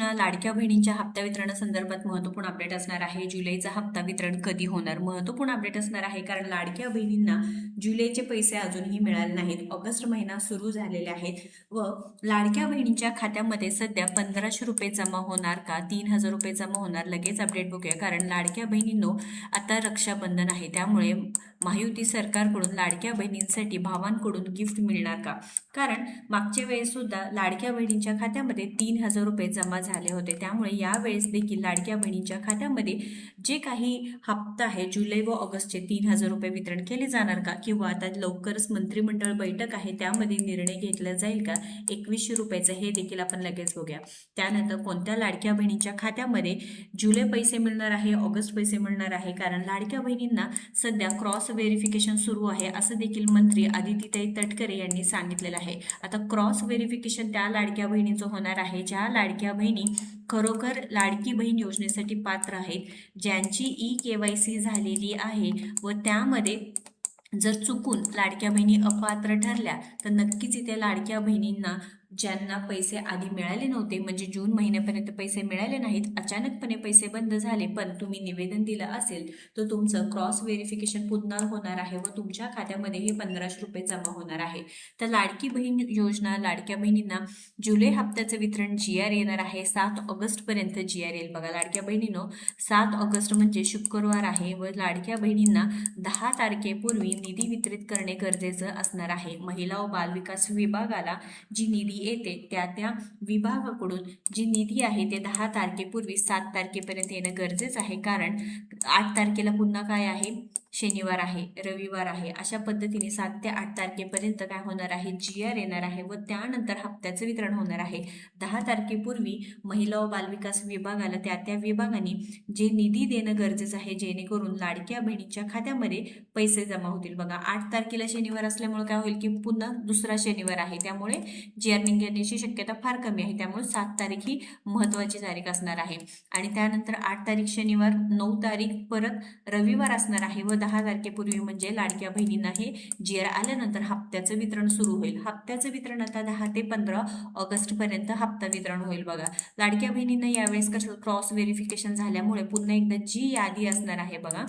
योजना लाडक्या बहिणींच्या हप्ता वितरणासंदर्भात महत्त्वपूर्ण अपडेट असणार आहे। जुलैचा हप्ता वितरण कधी होणार, महत्त्वपूर्ण अपडेट असणार आहे, कारण लाडक्या बहिणींना जुलैचे पैसे अजूनही मिळाले नाहीत। ऑगस्ट महिना सुरू झालेले आहेत व लाडक्या बहिणींच्या खात्यामध्ये सध्या 1500 रुपये जमा होणार का 3000 रुपये जमा होणार, लगेच अपडेट बघूया। कारण लाडक्या बहिणींनो आता रक्षाबंधन आहे, त्यामुळे महायुती सरकारकडून लाडक्या बहिणींसाठी भावांकडून गिफ्ट मिळणार का? कारण मागच्या वेळेस सुद्धा लाडक्या बहिणींच्या खात्यामध्ये 3000 रुपये जमा झाले होते, त्यामुळे यावेळेस देखील लाडक्या बहिणींच्या खात्यामध्ये जे काही हप्ता आहे जुलै व ऑगस्टचे 3000 रुपये वितरण केले जाणार का, किंवा आता लवकरच मंत्रिमंडळ बैठक आहे त्यामध्ये निर्णय घेतला जाईल का 2100 रुपयाचं, हे देखील आपण लगेच बघूया। त्यानंतर कोणत्या लाडक्या बहिणींच्या खात्यामध्ये जुलै पैसे मिळणार आहे, ऑगस्ट पैसे मिळणार आहे, कारण लाडक्या बहिणींना सध्या क्रॉस व्हेरिफिकेशन सुरू आहे असं देखील मंत्री आदितीताई तटकरे यांनी सांगितलेलं आहे। आता क्रॉस व्हेरिफिकेशन त्या लाडक्या बहिणीचं होणार आहे ज्या लाडक्या बहिणी खरोखर लाडकी बहीण योजनेसाठी पात्र आहेत, ज्यांची KYC झालेली आहे व त्यामध्ये जर चुकून लाडक्या बहिणी अपात्र ठरल्या तर नक्कीच इथे लाडक्या बहिणींना ज्यांना पैसे आधी मिळाले नव्हते, म्हणजे जून महिन्यापर्यंत पैसे मिळाले नाहीत, अचानकपणे पैसे बंद झाले, पण तुम्ही निवेदन दिलं असेल तर तुमचं क्रॉस व्हेरिफिकेशन पुन्हा होणार आहे व तुमच्या खात्यामध्ये हे 1500 रुपये जमा होणार आहे। तर लाडकी बहीण योजना लाडक्या बहिणींना जुलै हप्त्याचं वितरण GR येणार आहे 7 ऑगस्ट पर्यंत GR येईल बघा। लाडक्या बहिणींनो 7 ऑगस्ट म्हणजे शुक्रवार आहे व लाडक्या बहिणींना 10 तारखेपूर्वी निधी वितरित करणे गरजेचं असणार आहे। महिला व बालविकास विभागाला जी निधी येते त्या विभागाकडून जी निधी आहे ते 10 तारखेपूर्वी 7 तारखेपर्यंत येणं गरजेचं आहे, कारण 8 तारखेला पुन्हा काय आहे, शनिवार आहे, रविवार आहे, अशा पद्धतीने 7 ते 8 तारखेपर्यंत काय होणार आहे, GR येणार आहे व त्यानंतर हप्त्याचं वितरण होणार आहे। 10 तारखेपूर्वी महिला व बालविकास विभागाला त्या विभागाने जे निधी देणं गरजेचं आहे, जेणेकरून लाडक्या बहिणीच्या खात्यामध्ये पैसे जमा होतील बघा। 8 तारखेला शनिवार असल्यामुळे काय होईल की पुन्हा दुसरा शनिवार आहे, त्यामुळे GR निघण्याची शक्यता फार कमी आहे, त्यामुळे 7 तारीख ही महत्त्वाची तारीख असणार आहे। आणि त्यानंतर 8 तारीख शनिवार, 9 तारीख परत रविवार असणार आहे व 10 तारखेपूर्वी म्हणजे लाडक्या बहिणींना हे GR आल्यानंतर हप्त्याचं वितरण सुरू होईल। हप्त्याचं वितरण आता 10 ते 15 ऑगस्ट पर्यंत हप्ता वितरण होईल बघा। लाडक्या बहिणींना यावेळेस कसं क्रॉस व्हेरिफिकेशन झाल्यामुळे पुन्हा एकदा जी यादी असणार आहे बघा।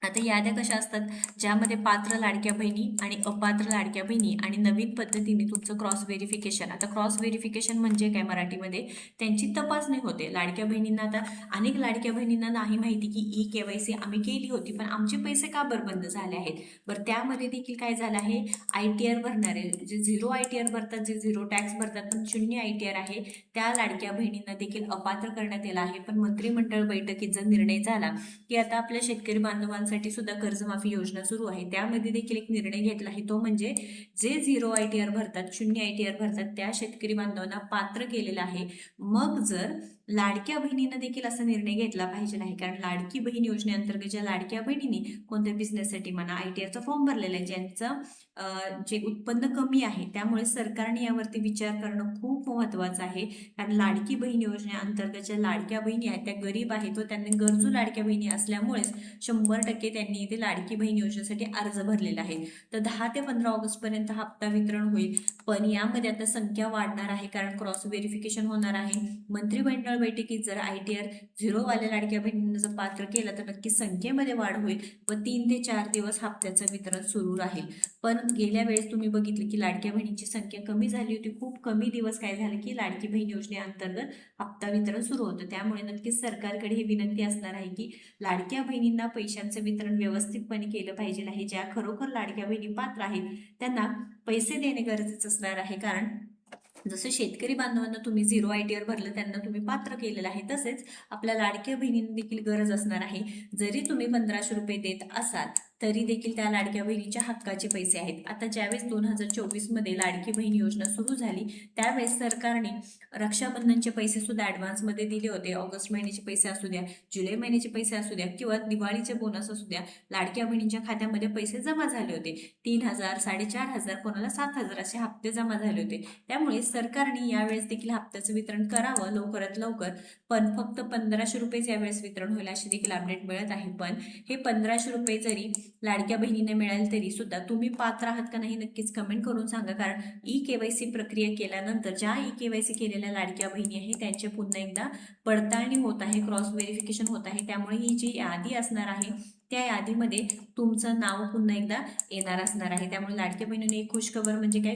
आता याद्या कशा असतात, ज्यामध्ये पात्र लाडक्या बहिणी आणि अपात्र लाडक्या बहिणी आणि नवीन पद्धतीने तुमचं क्रॉस व्हेरिफिकेशन। आता क्रॉस व्हेरिफिकेशन म्हणजे काय, मराठीमध्ये त्यांची तपासणी होते। लाडक्या बहिणींना आता अनेक लाडक्या बहिणींना नाही माहिती की KYC आम्ही केली होती पण आमचे पैसे का बंद झाले आहेत, बरं त्यामध्ये देखील काय झालं आहे, ITR भरणारे जे 0 ITR भरतात, जे 0 टॅक्स भरतात पण 0 ITR आहे, त्या लाडक्या बहिणींना देखील अपात्र करण्यात आलं आहे। पण मंत्रिमंडळ बैठकीत जर निर्णय झाला की आता आपल्या शेतकरी बांधवांसाठी सुद्धा कर्जमाफी योजना सुरू आहे, त्यामध्ये देखील एक निर्णय घेतला आहे, तो म्हणजे जे 0 ITR भरतात, 0 ITR भरतात त्या शेतकरी बांधवांना पात्र केलेला आहे। मग जर लाडक्या बहिणीनं देखील असा निर्णय घेतला पाहिजे नाही, कारण लाडकी बहीण योजनेअंतर्गत ज्या लाडक्या बहिणीने कोणत्या बिझनेससाठी म्हणा ITRचा फॉर्म भरलेला आहे, ज्यांचं जे उत्पन्न कमी आहे, त्यामुळे सरकारने यावरती विचार करणं खूप महत्त्वाचं आहे। कारण लाडकी बहीण योजनेअंतर्गत ज्या लाडक्या बहिणी आहेत त्या गरीब आहेत व त्यांनी गरजू लाडक्या बहिणी असल्यामुळेच 100% त्यांनी इथे लाडकी बहीण योजनेसाठी अर्ज भरलेला आहे। तर 10 ते 15 ऑगस्ट पर्यंत हप्ता वितरण होईल, पण यामध्ये आता संख्या वाढणार आहे कारण क्रॉस व्हेरिफिकेशन होणार आहे। मंत्रिमंडळ बैठकीत जर ITR 0 वाल्या लाडक्या बहिणींना जर पात्र केलं तर नक्की संख्येमध्ये वाढ होईल व 3 ते 4 दिवस हप्त्याचं वितरण सुरू राहील। पण गेल्या वेळेस तुम्ही बघितलं की लाडक्या बहिणींची संख्या कमी झाली होती, खूप कमी दिवस काय झालं की लाडकी बहीण योजनेअंतर्गत हप्ता वितरण सुरू होतं, त्यामुळे नक्कीच सरकारकडे ही विनंती असणार आहे की लाडक्या बहिणींना पैशांचं वितरण व्यवस्थितपणे केलं पाहिजे आहे। ज्या खरोखर लाडक्या बहिणी पात्र आहेत त्यांना पैसे देणे गरजेचं असणार आहे, कारण जसं शेतकरी बांधवांना तुम्ही 0 ITR भरलं त्यांना तुम्ही पात्र केलेलं आहे, तसेच आपल्या लाडक्या बहिणींना देखील गरज असणार आहे। जरी तुम्ही 1500 रुपये देत असाल तरी देखील त्या लाडक्या बहिणीच्या हक्काचे पैसे आहेत। आता ज्यावेळेस 2024 मध्ये लाडकी बहीण योजना सुरू झाली त्यावेळेस सरकारने रक्षाबंधनचे पैसे सुद्धा ॲडव्हान्समध्ये दिले होते। ऑगस्ट महिन्याचे पैसे असू द्या, जुलै महिन्याचे पैसे असू द्या किंवा दिवाळीचे बोनस असू द्या, लाडक्या बहिणींच्या खात्यामध्ये पैसे जमा झाले होते। 3000, 4500, कोणाला 7000 असे हप्ते जमा झाले होते। त्यामुळे सरकारने यावेळेस देखील हप्त्याचं वितरण करावं लवकरात लवकर, पण फक्त 1500 रुपये यावेळेस वितरण होईल अशी देखील अपडेट मिळत आहे। पण हे 1500 रुपये जरी लाडक्या बहिणीने मिळाल तरी सुद्धा तुम्ही पात्र आहात का नाही नक्कीच कमेंट करून सांगा. कारण ई-केवायसी प्रक्रिया केल्यानंतर ज्या ई-केवायसी केलेल्या लाडक्या बहिणी आहे त्यांचे पुन्हा एकदा पडताळणी होत आहे, क्रॉस व्हेरिफिकेशन होत आहे. त्यामुळे ही जी यादी असणार आहे त्या यादीमध्ये तुमचं नाव पुन्हा एकदा येणार असणार आहे. त्यामुळे लाडक्या बहिणीने एक खुशखबर म्हणजे काय,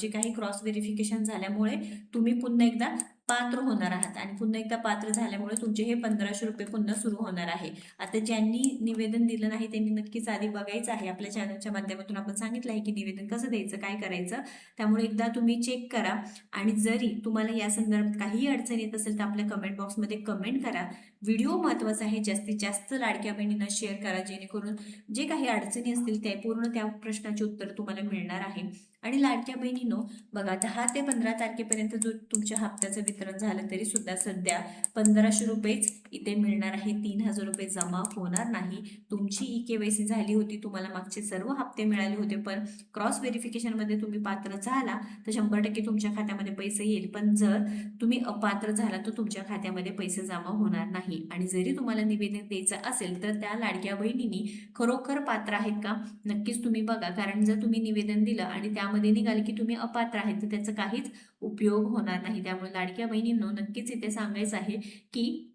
जे काही क्रॉस व्हेरिफिकेशन झाल्यामुळे तुम्ही पुन्हा एकदा पात्र होणार आहात आणि पुन्हा एकदा पात्र झाल्यामुळे तुमचे हे 1500 रुपये पुन्हा सुरू होणार आहे. आता ज्यांनी निवेदन दिलं नाही त्यांनी नक्कीच आधी बघायचं आहे. आपल्या चॅनलच्या माध्यमातून आपण सांगितलं आहे की निवेदन कसं द्यायचं, काय करायचं. त्यामुळे एकदा तुम्ही चेक करा आणि जरी तुम्हाला या संदर्भात काही अडचण येत असेल तर आपल्या कमेंट बॉक्समध्ये कमेंट करा. व्हिडिओ महत्त्वाचा आहे, जास्तीत जास्त लाडक्या बहिणींना शेअर करा जेणेकरून जे काही अडचणी असतील ते पूर्ण त्या प्रश्नाचे उत्तर तुम्हाला मिळणार आहे. आणि लाडक्या बहिणीनो बघा 10 ते 15 तारखेपर्यंत जो तुमच्या हप्त्याचं वितरण झालं तरी सुद्धा सध्या 1500 रुपयेच इथे मिळणार आहे. 3000 रुपये जमा होणार नाही. तुमची ई-केवायसी झाली होती, तुम्हाला मागचे सर्व हप्ते मिळाले होते, पण क्रॉस व्हेरिफिकेशनमध्ये तुम्ही पात्र झाला तर 100% तुमच्या खात्यामध्ये पैसे येईल. पण जर तुम्ही अपात्र झाला तर तुमच्या खात्यामध्ये पैसे जमा होणार नाही. आणि जरी तुम्हाला निवेदन द्यायचं असेल तर त्या लाडक्या बहिणींनी खरोखर पात्र आहेत का नक्कीच तुम्ही बघा. कारण जर तुम्ही निवेदन दिलं आणि त्यामध्ये निघाले की तुम्ही अपात्र आहेत तर त्याचा काहीच उपयोग होणार नाही. त्यामुळे लाडक्या बहिणींनो नक्कीच इथे सांगायचं आहे की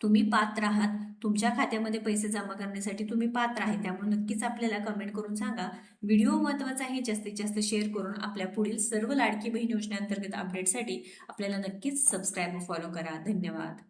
तुम्ही पात्र आहात, तुमच्या खात्यामध्ये पैसे जमा करण्यासाठी तुम्ही पात्र आहे. त्यामुळे नक्कीच आपल्याला कमेंट करून सांगा. व्हिडिओ महत्त्वाचा आहे, जास्तीत जास्त शेअर करून आपल्या पुढील सर्व लाडकी बहीण योजनेअंतर्गत अपडेटसाठी आपल्याला नक्कीच सबस्क्राईब व फॉलो करा. धन्यवाद.